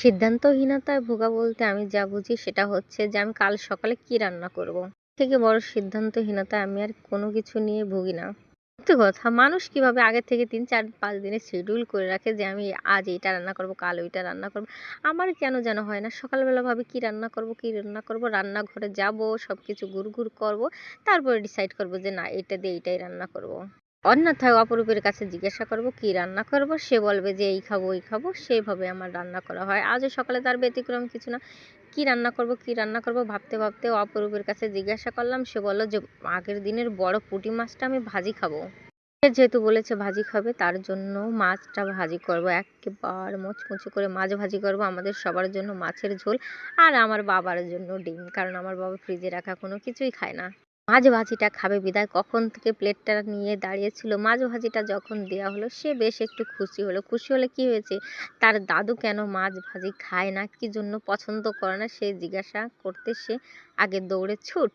সিদ্ধান্তহীনতায় ভোগা বলতে আমি যা বুঝি সেটা হচ্ছে যে আমি কাল সকালে কি রান্না করব। থেকে বড় সিদ্ধান্তহীনতায় আমি আর কোনো কিছু নিয়ে ভুগি না। সত্যি কথা, মানুষ কিভাবে আগে থেকে ৩, ৪, ৫ দিনের শিডিউল করে রাখে যে আমি আজ এইটা রান্না করব, কাল ওইটা রান্না করব। আমার কেন যেন হয় না। সকালবেলা ভাবি কি রান্না করব, কি রান্না করব, রান্নাঘরে যাব, সবকিছু গুড় করব, তারপরে ডিসাইড করব যে না এটা দিয়ে এইটাই রান্না করব। অন্যথায় অপরূপের কাছে জিজ্ঞাসা করব কি রান্না করব, সে বলবে যে এই খাবো ওই খাবো, সেইভাবে আমার রান্না করা হয়। আজও সকালে তার ব্যতিক্রম কিছু না। কি রান্না করব কি রান্না করব ভাবতে ভাবতে অপরূপের কাছে জিজ্ঞাসা করলাম, সে বলল যে আগের দিনের বড় পুঁটি মাছটা আমি ভাজি খাবো। সে যেহেতু বলেছে ভাজি খাবে, তার জন্য মাছটা ভাজি করব, একেবারে মুচমুচে করে মাছ ভাজি করব। আমাদের সবার জন্য মাছের ঝোল, আর আমার বাবার জন্য ডিম, কারণ আমার বাবা ফ্রিজে রাখা কোনো কিছুই খায় না। মাছ ভাজিটা খাবে বিধায় কখন থেকে প্লেটটা নিয়ে দাঁড়িয়েছিল। মাছ ভাজিটা যখন দেওয়া হলো সে বেশ একটু খুশি হলো। খুশি হলে কি হয়েছে, তার দাদু কেন মাছ ভাজি খায় না, কি জন্য পছন্দ করে না, সে জিজ্ঞাসা করতে সে আগে দৌড়ে ছুট।